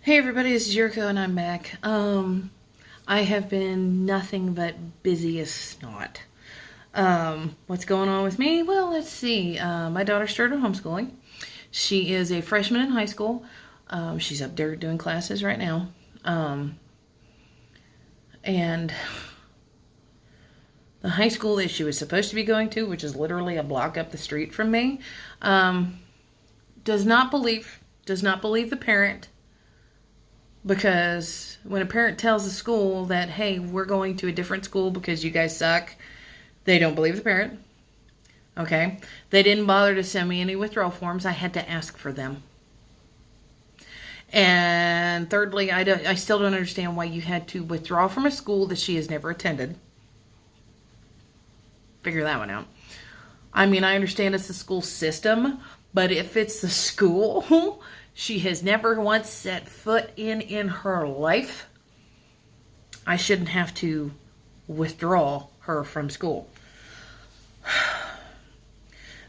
Hey everybody, this is Yurko and I'm back. I have been nothing but busy as snot. What's going on with me? Well, let's see. My daughter started homeschooling. She is a freshman in high school. She's up there doing classes right now. And the high school that she was supposed to be going to, which is literally a block up the street from me, does not believe the parent. Because when a parent tells the school that, hey, we're going to a different school because you guys suck, they don't believe the parent. Okay? They didn't bother to send me any withdrawal forms. I had to ask for them. And thirdly, I still don't understand why you had to withdraw from a school that she has never attended. Figure that one out. I mean, I understand it's the school system, but if it's the school she has never once set foot in her life, I shouldn't have to withdraw her from school.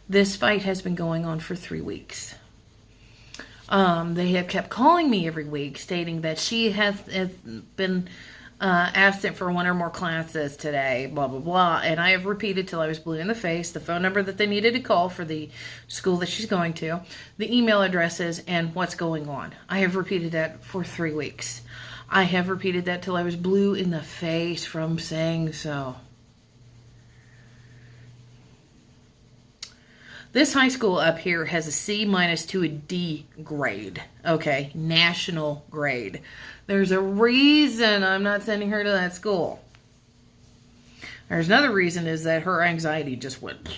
This fight has been going on for 3 weeks. They have kept calling me every week stating that she has been absent for one or more classes today, blah, blah, blah. And I have repeated till I was blue in the face the phone number that they needed to call for the school that she's going to, the email addresses, and what's going on. I have repeated that for 3 weeks. I have repeated that till I was blue in the face from saying so. This high school up here has a C- to a D grade. Okay, national grade. There's a reason I'm not sending her to that school. There's another reason is that her anxiety just went,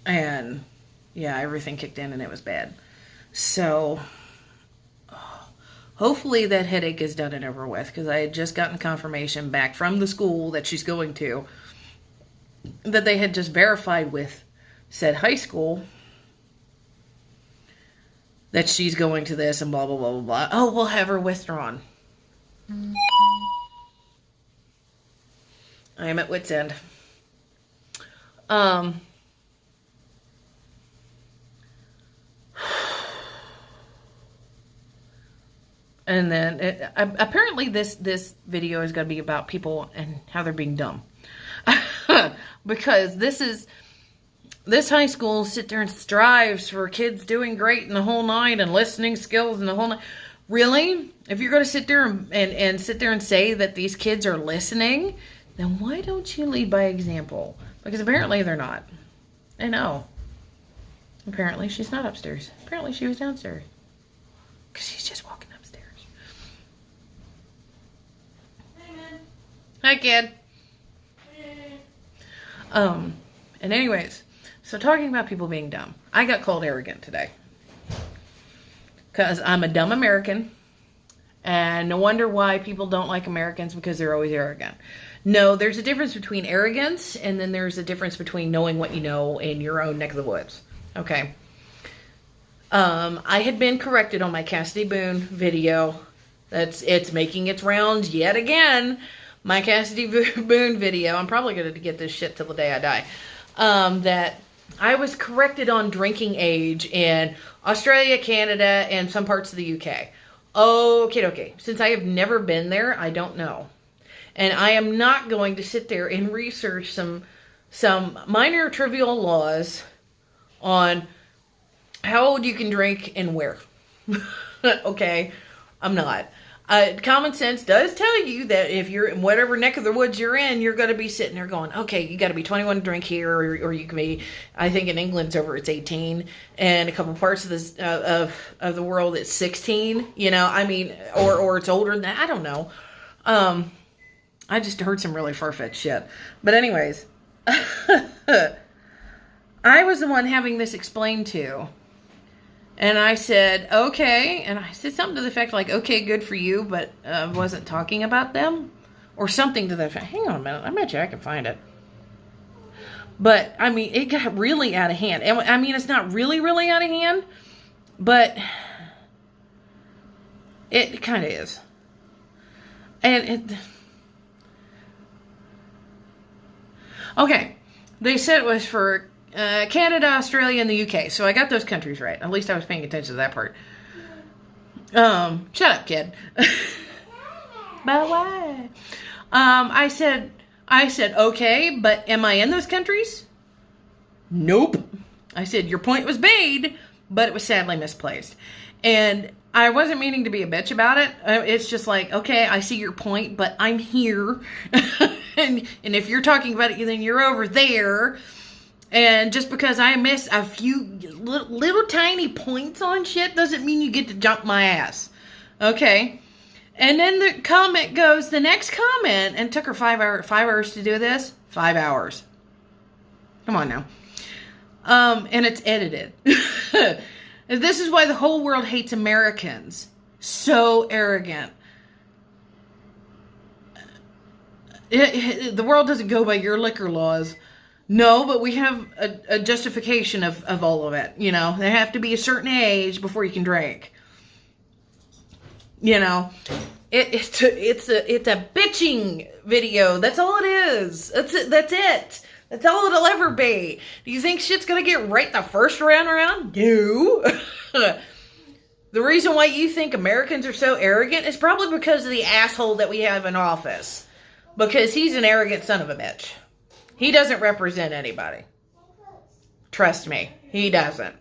and yeah, everything kicked in and it was bad. So hopefully that headache is done and over with, because I had just gotten confirmation back from the school that she's going to that they had just verified with said high school that she's going to this and blah, blah, blah, blah, blah. Oh, we'll have her withdrawn. I am at wit's end. And then apparently this video is going to be about people and how they're being dumb. Because this high school sit there and strives for kids doing great in the whole nine and listening skills and the whole nine. Really? If you're going to sit there and sit there and say that these kids are listening, then why don't you lead by example? Because apparently they're not. I know. Apparently she's not upstairs. Apparently she was downstairs. Because she's just walking upstairs. Hey, man. Hi, kid. And anyways, so talking about people being dumb, I got called arrogant today. Because I'm a dumb American. And no wonder why people don't like Americans, because they're always arrogant. No, there's a difference between arrogance, and then there's a difference between knowing what you know in your own neck of the woods. Okay. I had been corrected on my Cassidy Boone video. It's making its rounds yet again. My Cassidy Boone video. I'm probably going to get this shit till the day I die. That I was corrected on drinking age in Australia, Canada, and some parts of the UK. Okay. Since I have never been there, I don't know. And I am not going to sit there and research some minor trivial laws on how old you can drink and where. Okay? I'm not. Common sense does tell you that if you're in whatever neck of the woods you're in, you're going to be sitting there going, okay, you got to be 21 to drink here, or you can be, I think in England it's 18, and a couple parts of this of the world it's 16, I mean, or it's older than that, I don't know. I just heard some really far-fetched shit. But anyways, I was the one having this explained to. And I said, okay. And I said something to the effect like, okay, good for you, but wasn't talking about them. Or something to that effect. Hang on a minute. I bet you I can find it. But, I mean, it got really out of hand. And, I mean, it's not really, really out of hand. But it kind of is. And okay. They said it was for Canada, Australia, and the UK. So I got those countries right. At least I was paying attention to that part. Shut up, kid. But why? I said, okay, but am I in those countries? Nope. I said, your point was made, but it was sadly misplaced. And I wasn't meaning to be a bitch about it. It's just like, okay, I see your point, but I'm here. and if you're talking about it, then you're over there. And just because I miss a few little tiny points on shit doesn't mean you get to jump my ass. Okay? And then the comment goes, the next comment, and it took her 5 hours to do this. 5 hours. Come on now. And it's edited. This is why the whole world hates Americans. So arrogant. The world doesn't go by your liquor laws. No, but we have a justification of all of it. You know, there have to be a certain age before you can drink. You know, it's a bitching video. That's all it is. That's it. That's all it'll ever be. Do you think shit's gonna get right the first round around? No. The reason why you think Americans are so arrogant is probably because of the asshole that we have in office. Because he's an arrogant son of a bitch. He doesn't represent anybody. Trust me, he doesn't.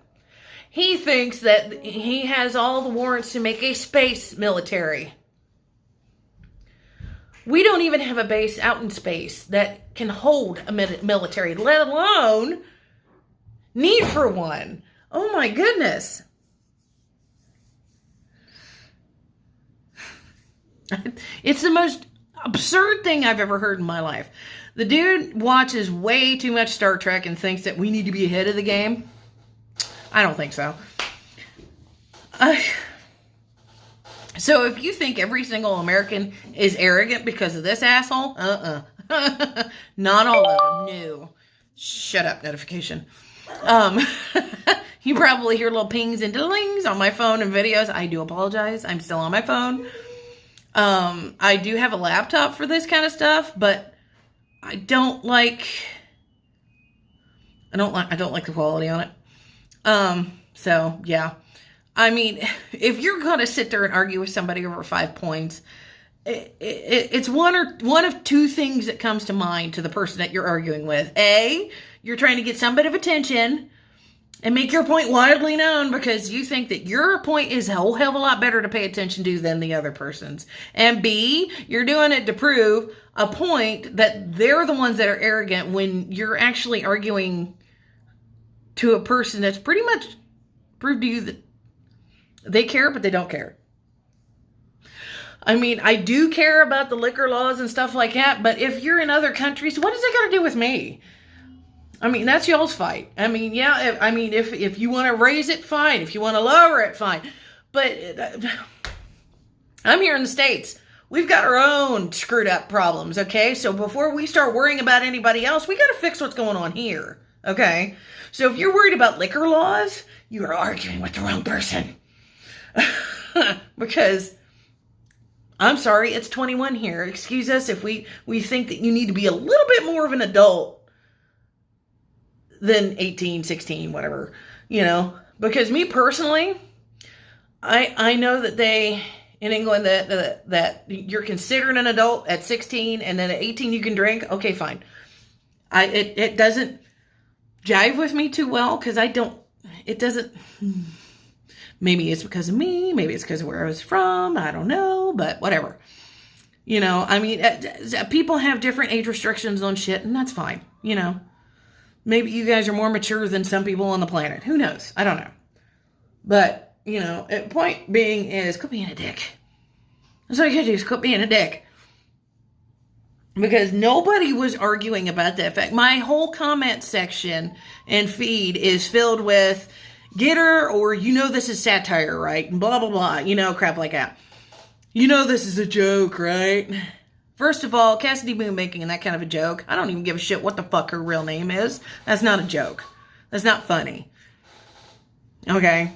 He thinks that he has all the warrants to make a space military. We don't even have a base out in space that can hold a military, let alone need for one. Oh my goodness. It's the most absurd thing I've ever heard in my life. The dude watches way too much Star Trek and thinks that we need to be ahead of the game. I don't think so. So if you think every single American is arrogant because of this asshole, not all of them. No. Shut up, notification. You probably hear little pings and dings on my phone and videos. I do apologize. I'm still on my phone. I do have a laptop for this kind of stuff, but I don't like the quality on it. So yeah. I mean, if you're going to sit there and argue with somebody over 5 points, it's one of two things that comes to mind to the person that you're arguing with. A, you're trying to get some bit of attention and make your point widely known because you think that your point is a whole hell of a lot better to pay attention to than the other person's. And B, you're doing it to prove a point that they're the ones that are arrogant when you're actually arguing to a person that's pretty much proved to you that they care, but they don't care. I mean, I do care about the liquor laws and stuff like that, but if you're in other countries, what is it got to do with me? I mean, that's y'all's fight. I mean, yeah, I mean, if you want to raise it, fine. If you want to lower it, fine. But I'm here in the States. We've got our own screwed up problems, okay? So before we start worrying about anybody else, we got to fix what's going on here, okay? So if you're worried about liquor laws, you are arguing with the wrong person. Because, I'm sorry, it's 21 here. Excuse us if we think that you need to be a little bit more of an adult than 18, 16, whatever, you know. Because me personally, I know that they, in England, that you're considered an adult at 16, and then at 18 you can drink. Okay, fine. It doesn't jive with me too well, because it doesn't... Maybe it's because of me. Maybe it's because of where I was from. I don't know, but whatever. You know, I mean, people have different age restrictions on shit, and that's fine. You know, maybe you guys are more mature than some people on the planet. Who knows? I don't know. But, you know, point being is quit being a dick. That's all you gotta do is quit being a dick. Because nobody was arguing about that fact. My whole comment section and feed is filled with... Get her, or you know this is satire, right? And blah, blah, blah. You know, crap like that. You know this is a joke, right? First of all, Cassidy Boone making that kind of a joke. I don't even give a shit what the fuck her real name is. That's not a joke. That's not funny. Okay?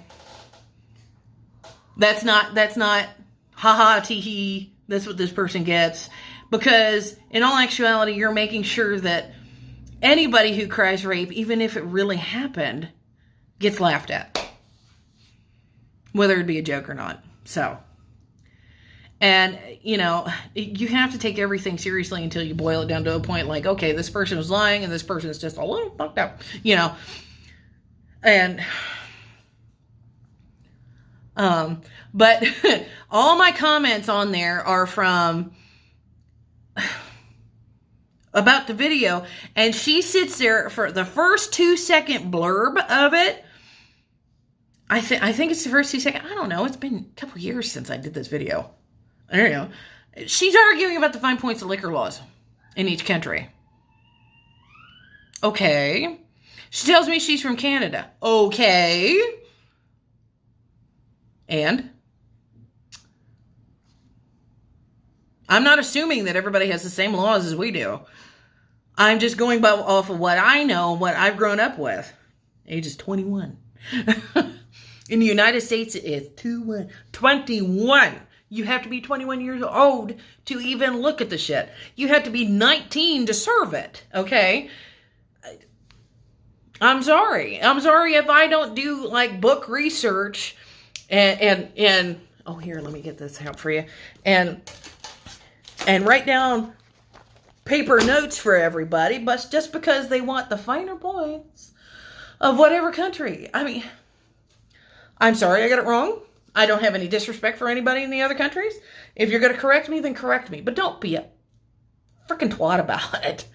That's not, haha, tee-hee, that's what this person gets. Because, in all actuality, you're making sure that Anybody who cries rape, even if it really happened, gets laughed at. Whether it be a joke or not. So, and, you know, you have to take everything seriously until you boil it down to a point like, okay, this person is lying and this person is just a little fucked up, you know. And, but all my comments on there are from about the video, and she sits there for the first 2-second blurb of it. I think it's the first 2 seconds. I don't know. It's been a couple years since I did this video. I don't know. She's arguing about the fine points of liquor laws in each country. Okay. She tells me she's from Canada. Okay. And? I'm not assuming that everybody has the same laws as we do. I'm just going off of what I know, what I've grown up with. Age is 21. In the United States, it's 21. You have to be 21 years old to even look at the shit. You have to be 19 to serve it, okay? I'm sorry. I'm sorry if I don't do, like, book research and oh, here, let me get this out for you. And write down paper notes for everybody, but just because they want the finer points of whatever country. I mean, I'm sorry I got it wrong. I don't have any disrespect for anybody in the other countries. If you're going to correct me, then correct me. But don't be a freaking twat about it.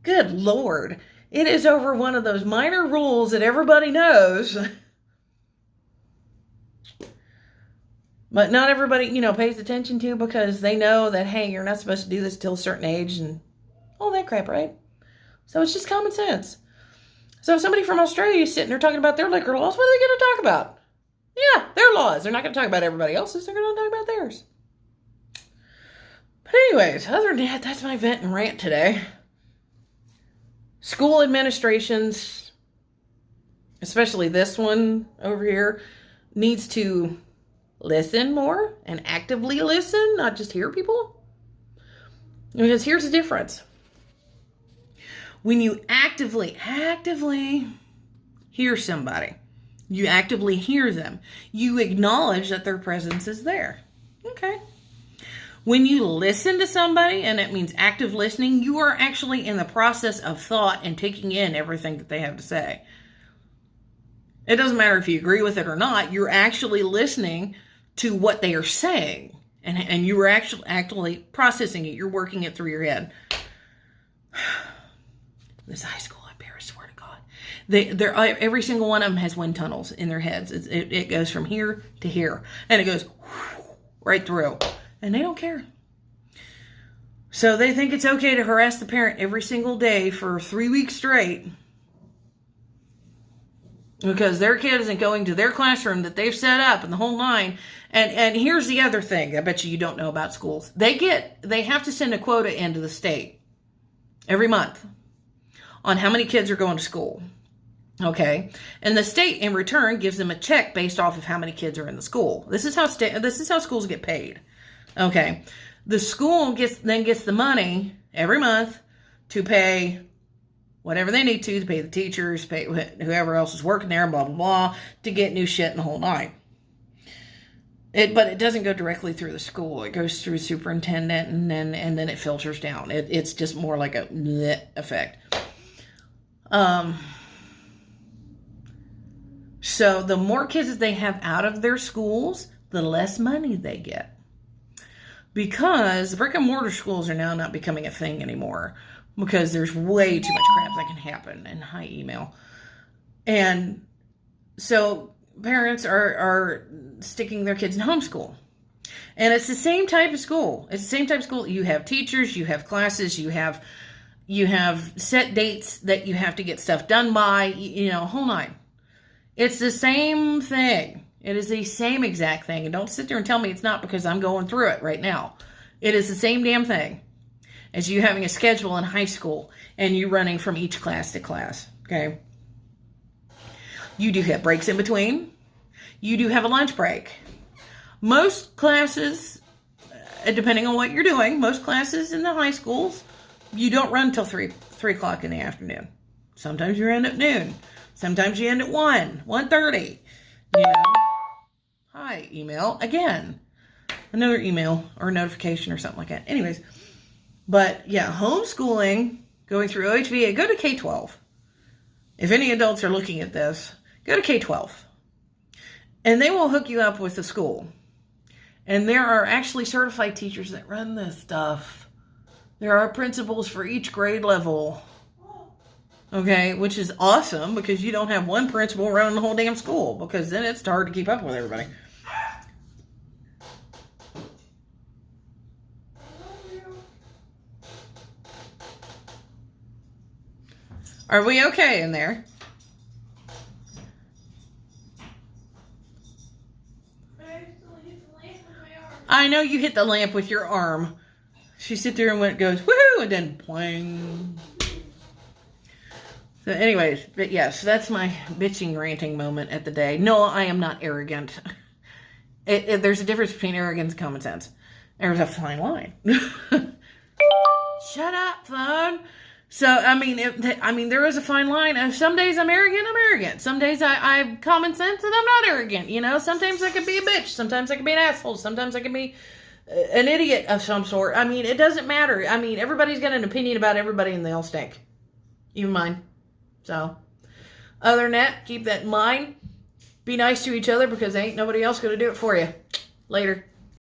Good Lord. It is over one of those minor rules that everybody knows. But not everybody, you know, pays attention to because they know that, hey, you're not supposed to do this till a certain age and all that crap, right? So it's just common sense. So if somebody from Australia is sitting there talking about their liquor laws, what are they going to talk about? Yeah, their laws. They're not going to talk about everybody else's. They're going to talk about theirs. But anyways, other than that, that's my vent and rant today. School administrations, especially this one over here, needs to listen more and actively listen, not just hear people. Because here's the difference. When you actively hear somebody, you actively hear them, you acknowledge that their presence is there. Okay. When you listen to somebody, and it means active listening, you are actually in the process of thought and taking in everything that they have to say. It doesn't matter if you agree with it or not, you're actually listening to what they are saying. And you are actually processing it. You're working it through your head. This high school up here, I swear to God. Every single one of them has wind tunnels in their heads. It goes from here to here. And it goes right through. And they don't care. So they think it's okay to harass the parent every single day for 3 weeks straight. Because their kid isn't going to their classroom that they've set up and the whole nine. And here's the other thing I bet you don't know about schools. They have to send a quota into the state every month on how many kids are going to school. Okay. And the state in return gives them a check based off of how many kids are in the school. This is how schools get paid. Okay. The school gets the money every month to pay whatever they need to pay the teachers, pay whoever else is working there, blah, blah, blah, to get new shit in the whole nine. But it doesn't go directly through the school. It goes through superintendent and then it filters down. It's just more like a bleh effect. So the more kids that they have out of their schools, the less money they get. Because brick and mortar schools are now not becoming a thing anymore. Because there's way too much crap that can happen in high email. And so parents are sticking their kids in homeschool. And it's the same type of school. It's the same type of school. You have teachers, you have classes, you have set dates that you have to get stuff done by, whole nine. It's the same thing. It is the same exact thing. And don't sit there and tell me it's not because I'm going through it right now. It is the same damn thing as you having a schedule in high school and you running from each class to class, okay? You do have breaks in between. You do have a lunch break. Most classes, depending on what you're doing, most classes in the high schools, you don't run until 3 3 o'clock in the afternoon. Sometimes you end at noon. Sometimes you end at 1:30. You know? Hi, email. Again. Another email or notification or something like that. Anyways. But yeah, homeschooling, going through OHVA, go to K-12. If any adults are looking at this, go to K-12. And they will hook you up with the school. And there are actually certified teachers that run this stuff. There are principals for each grade level. Okay, which is awesome because you don't have one principal running the whole damn school, because then it's hard to keep up with everybody. Are we okay in there? I know you hit the lamp with your arm. She sit there and goes, woohoo, and then pling. So anyways, but yes, that's my bitching, ranting moment at the day. No, I am not arrogant. There's a difference between arrogance and common sense. There's a fine line. Shut up, phone. So, I mean, there is a fine line. Some days I'm arrogant. Some days I have common sense and I'm not arrogant. You know, sometimes I could be a bitch. Sometimes I could be an asshole. Sometimes I could be an idiot of some sort. I mean, it doesn't matter. I mean, everybody's got an opinion about everybody and they all stink. Even mine. So, other than that, keep that in mind. Be nice to each other because ain't nobody else going to do it for you. Later.